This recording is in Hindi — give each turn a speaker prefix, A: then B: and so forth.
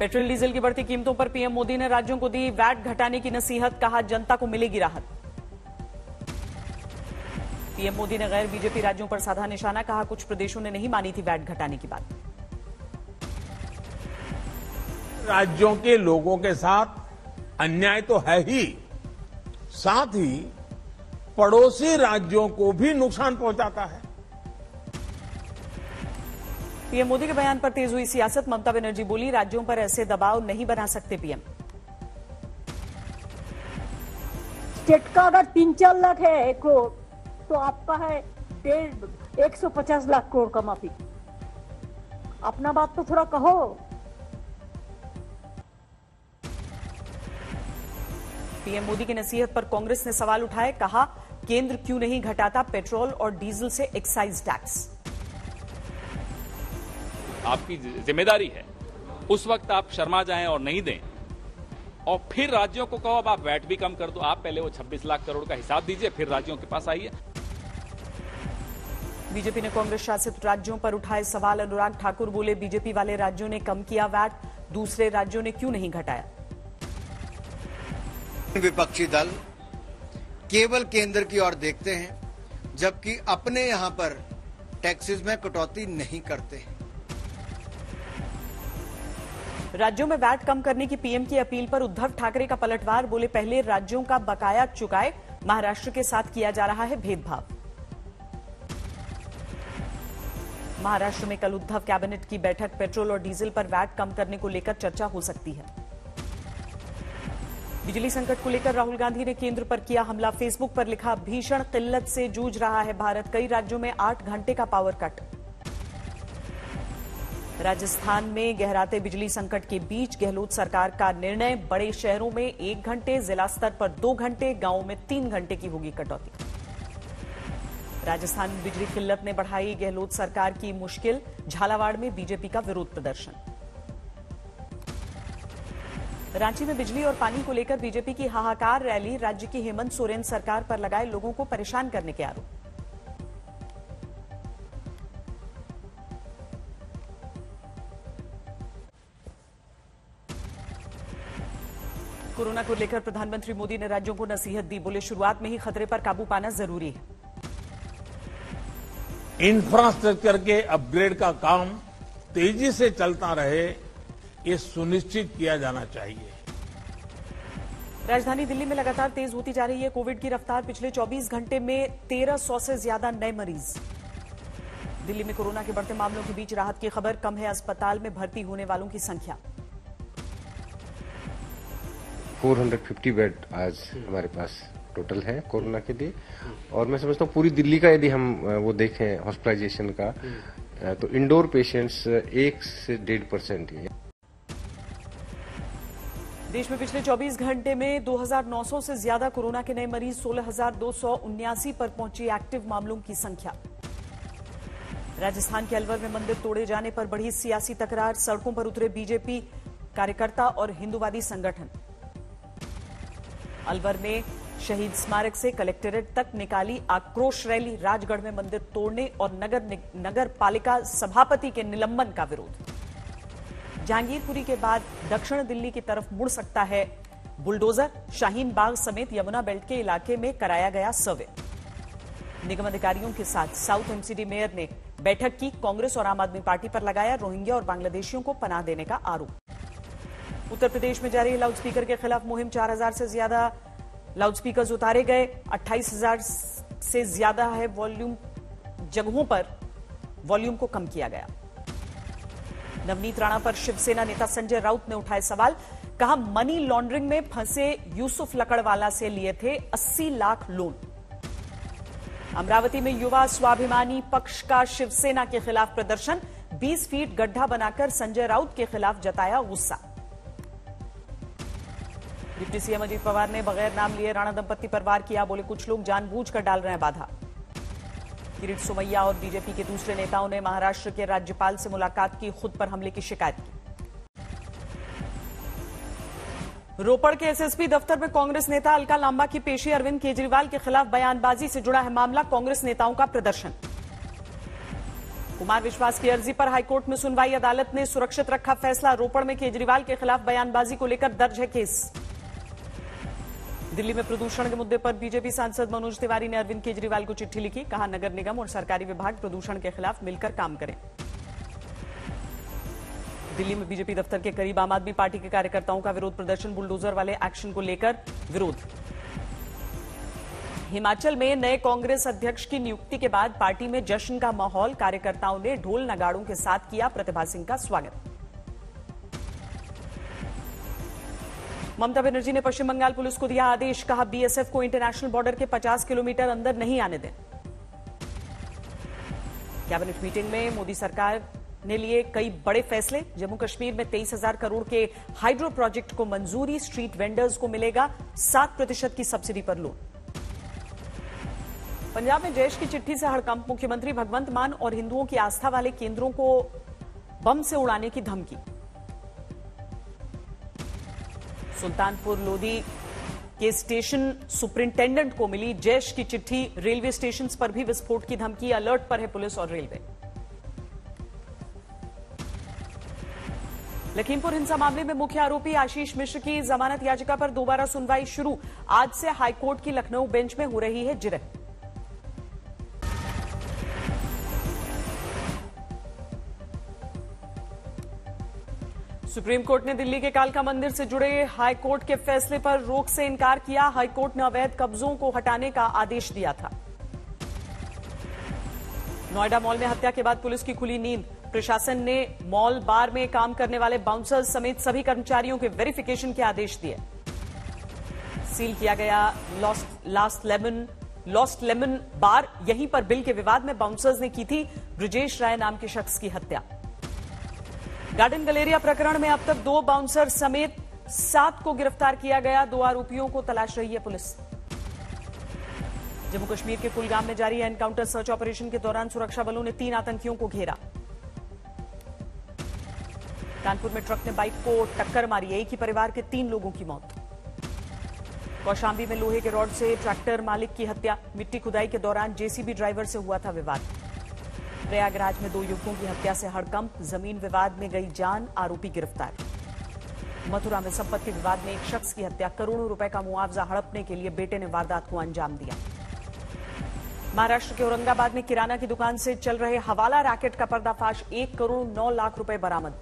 A: पेट्रोल डीजल की बढ़ती कीमतों पर पीएम मोदी ने राज्यों को दी वैट घटाने की नसीहत, कहा जनता को मिलेगी राहत। पीएम मोदी ने गैर बीजेपी राज्यों पर साधा निशाना, कहा कुछ प्रदेशों ने नहीं मानी थी वैट घटाने की बात।
B: राज्यों के लोगों के साथ अन्याय तो है ही, साथ ही पड़ोसी राज्यों को भी नुकसान पहुंचाता है।
A: पीएम मोदी के बयान पर तेज हुई सियासत, ममता बनर्जी बोली राज्यों पर ऐसे दबाव नहीं बना सकते पीएम।
C: स्टेट का अगर 3-4 लाख है 1 करोड़ तो आपका है 150 लाख करोड़ का माफी। अपना बात तो थोड़ा कहो।
A: पीएम मोदी की नसीहत पर कांग्रेस ने सवाल उठाए, कहा केंद्र क्यों नहीं घटाता पेट्रोल और डीजल से एक्साइज टैक्स।
D: आपकी जिम्मेदारी है उस वक्त आप शर्मा जाएं और नहीं दें, और फिर राज्यों को कहो अब आप वैट भी कम कर दो। आप पहले वो 26 लाख करोड़ का हिसाब दीजिए, फिर राज्यों के पास आइए।
A: बीजेपी ने कांग्रेस शासित राज्यों पर उठाए सवाल, अनुराग ठाकुर बोले बीजेपी वाले राज्यों ने कम किया वैट, दूसरे राज्यों ने क्यों नहीं घटाया।
E: विपक्षी दल केवल केंद्र की ओर देखते हैं, जबकि अपने यहां पर टैक्सेस में कटौती नहीं करते हैं।
A: राज्यों में वैट कम करने की पीएम की अपील पर उद्धव ठाकरे का पलटवार, बोले पहले राज्यों का बकाया चुकाए, महाराष्ट्र के साथ किया जा रहा है भेदभाव। महाराष्ट्र में कल उद्धव कैबिनेट की बैठक, पेट्रोल और डीजल पर वैट कम करने को लेकर चर्चा हो सकती है। बिजली संकट को लेकर राहुल गांधी ने केंद्र पर किया हमला, फेसबुक पर लिखा भीषण किल्लत से जूझ रहा है भारत, कई राज्यों में 8 घंटे का पावर कट। राजस्थान में गहराते बिजली संकट के बीच गहलोत सरकार का निर्णय, बड़े शहरों में 1 घंटे, जिला स्तर पर 2 घंटे, गांवों में 3 घंटे की होगी कटौती। राजस्थान में बिजली किल्लत ने बढ़ाई गहलोत सरकार की मुश्किल, झालावाड़ में बीजेपी का विरोध प्रदर्शन। रांची में बिजली और पानी को लेकर बीजेपी की हाहाकार रैली, राज्य की हेमंत सोरेन सरकार पर लगाए लोगों को परेशान करने के आरोप। कोरोना को लेकर प्रधानमंत्री मोदी ने राज्यों को नसीहत दी, बोले शुरुआत में ही खतरे पर काबू पाना जरूरी है।
B: इंफ्रास्ट्रक्चर के अपग्रेड का काम तेजी से चलता रहे, ये सुनिश्चित किया जाना चाहिए।
A: राजधानी दिल्ली में लगातार तेज होती जा रही है कोविड की रफ्तार, पिछले 24 घंटे में 1300 से ज्यादा नए मरीज। दिल्ली में कोरोना के बढ़ते मामलों के बीच राहत की खबर, कम है अस्पताल में भर्ती होने वालों की संख्या।
F: 450 बेड आज हमारे पास टोटल है कोरोना के लिए, और मैं समझता हूँ पूरी दिल्ली का यदि हम वो देखें हॉस्पिटलाइजेशन का, तो इंडोर पेशेंट्स 1 से 1.5% ही है।
A: देश में पिछले 24 घंटे में 2900 से ज्यादा कोरोना के नए मरीज, 16,279 पर पहुंची एक्टिव मामलों की संख्या। राजस्थान के अलवर में मंदिर तोड़े जाने पर बढ़ी सियासी तकरार, सड़कों पर उतरे बीजेपी कार्यकर्ता और हिंदूवादी संगठन। अलवर में शहीद स्मारक से कलेक्ट्रेट तक निकाली आक्रोश रैली, राजगढ़ में मंदिर तोड़ने और नगर पालिका सभापति के निलंबन का विरोध। जहांगीरपुरी के बाद दक्षिण दिल्ली की तरफ मुड़ सकता है बुलडोजर, शाहीन बाग समेत यमुना बेल्ट के इलाके में कराया गया सर्वे। निगम अधिकारियों के साथ साउथ एमसीडी मेयर ने बैठक की, कांग्रेस और आम आदमी पार्टी पर लगाया रोहिंग्या और बांग्लादेशियों को पनाह देने का आरोप। उत्तर प्रदेश में जारी लाउडस्पीकर के खिलाफ मुहिम, 4000 से ज्यादा लाउडस्पीकर उतारे गए, 28,000 से ज्यादा है वॉल्यूम, जगहों पर वॉल्यूम को कम किया गया। नवनीत राणा पर शिवसेना नेता संजय राउत ने उठाए सवाल, कहा मनी लॉन्ड्रिंग में फंसे यूसुफ लकड़वाला से लिए थे 80 लाख लोन। अमरावती में युवा स्वाभिमानी पक्ष का शिवसेना के खिलाफ प्रदर्शन, 20 फीट गड्ढा बनाकर संजय राउत के खिलाफ जताया गुस्सा। डिप्टी सीएम अजीत पवार ने बगैर नाम लिए राणा दंपत्ति पर वार किया, बोले कुछ लोग जानबूझकर डाल रहे हैं बाधा। किरीट सोमैया और बीजेपी के दूसरे नेताओं ने महाराष्ट्र के राज्यपाल से मुलाकात की, खुद पर हमले की शिकायत की। रोपड़ के एसएसपी दफ्तर में कांग्रेस नेता अलका लांबा की पेशी, अरविंद केजरीवाल के खिलाफ बयानबाजी से जुड़ा है मामला, कांग्रेस नेताओं का प्रदर्शन। कुमार विश्वास की अर्जी पर हाईकोर्ट में सुनवाई। अदालत ने सुरक्षित रखा फैसला। रोपड़ में केजरीवाल के खिलाफ बयानबाजी को लेकर दर्ज है केस। दिल्ली में प्रदूषण के मुद्दे पर बीजेपी सांसद मनोज तिवारी ने अरविंद केजरीवाल को चिट्ठी लिखी। कहा, नगर निगम और सरकारी विभाग प्रदूषण के खिलाफ मिलकर काम करें। दिल्ली में बीजेपी दफ्तर के करीब आम आदमी पार्टी के कार्यकर्ताओं का विरोध प्रदर्शन। बुलडोजर वाले एक्शन को लेकर विरोध। हिमाचल में नए कांग्रेस अध्यक्ष की नियुक्ति के बाद पार्टी में जश्न का माहौल। कार्यकर्ताओं ने ढोल नगाड़ों के साथ किया प्रतिभा सिंह का स्वागत। ममता बनर्जी ने पश्चिम बंगाल पुलिस को दिया आदेश। कहा, बीएसएफ को इंटरनेशनल बॉर्डर के 50 किलोमीटर अंदर नहीं आने दें। कैबिनेट मीटिंग में मोदी सरकार ने लिए कई बड़े फैसले। जम्मू कश्मीर में 23,000 करोड़ के हाइड्रो प्रोजेक्ट को मंजूरी। स्ट्रीट वेंडर्स को मिलेगा 7% की सब्सिडी पर लोन। पंजाब में जैश की चिट्ठी से हड़कंप। मुख्यमंत्री भगवंत मान और हिंदुओं की आस्था वाले केंद्रों को बम से उड़ाने की धमकी। सुल्तानपुर लोधी के स्टेशन सुपरिंटेंडेंट को मिली जैश की चिट्ठी। रेलवे स्टेशन पर भी विस्फोट की धमकी। अलर्ट पर है पुलिस और रेलवे। लखीमपुर हिंसा मामले में मुख्य आरोपी आशीष मिश्र की जमानत याचिका पर दोबारा सुनवाई शुरू। आज से हाईकोर्ट की लखनऊ बेंच में हो रही है जिरह। सुप्रीम कोर्ट ने दिल्ली के कालका मंदिर से जुड़े हाईकोर्ट के फैसले पर रोक से इनकार किया। हाईकोर्ट ने अवैध कब्जों को हटाने का आदेश दिया था। नोएडा मॉल में हत्या के बाद पुलिस की खुली नींद। प्रशासन ने मॉल बार में काम करने वाले बाउंसर्स समेत सभी कर्मचारियों के वेरिफिकेशन के आदेश दिए। सील किया गया लॉस्ट लेमन बार। यहीं पर बिल के विवाद में बाउंसर्स ने की थी ब्रजेश राय नाम के शख्स की हत्या। गार्डन गलेरिया प्रकरण में अब तक 2 बाउंसर समेत 7 को गिरफ्तार किया गया। 2 आरोपियों को तलाश रही है पुलिस। जम्मू कश्मीर के कुलगाम में जारी एनकाउंटर सर्च ऑपरेशन के दौरान सुरक्षा बलों ने 3 आतंकियों को घेरा। कानपुर में ट्रक ने बाइक को टक्कर मारी। एक ही परिवार के 3 लोगों की मौत। कौशाम्बी में लोहे के रॉड से ट्रैक्टर मालिक की हत्या। मिट्टी खुदाई के दौरान जेसीबी ड्राइवर से हुआ था विवाद। प्रयागराज में 2 युवकों की हत्या से हड़कंप। जमीन विवाद में गई जान, आरोपी गिरफ्तार। मथुरा में संपत्ति विवाद में एक शख्स की हत्या। करोड़ों रुपए का मुआवजा हड़पने के लिए बेटे ने वारदात को अंजाम दिया। महाराष्ट्र के औरंगाबाद में किराना की दुकान से चल रहे हवाला रैकेट का पर्दाफाश। 1 करोड़ 9 लाख रुपए बरामद।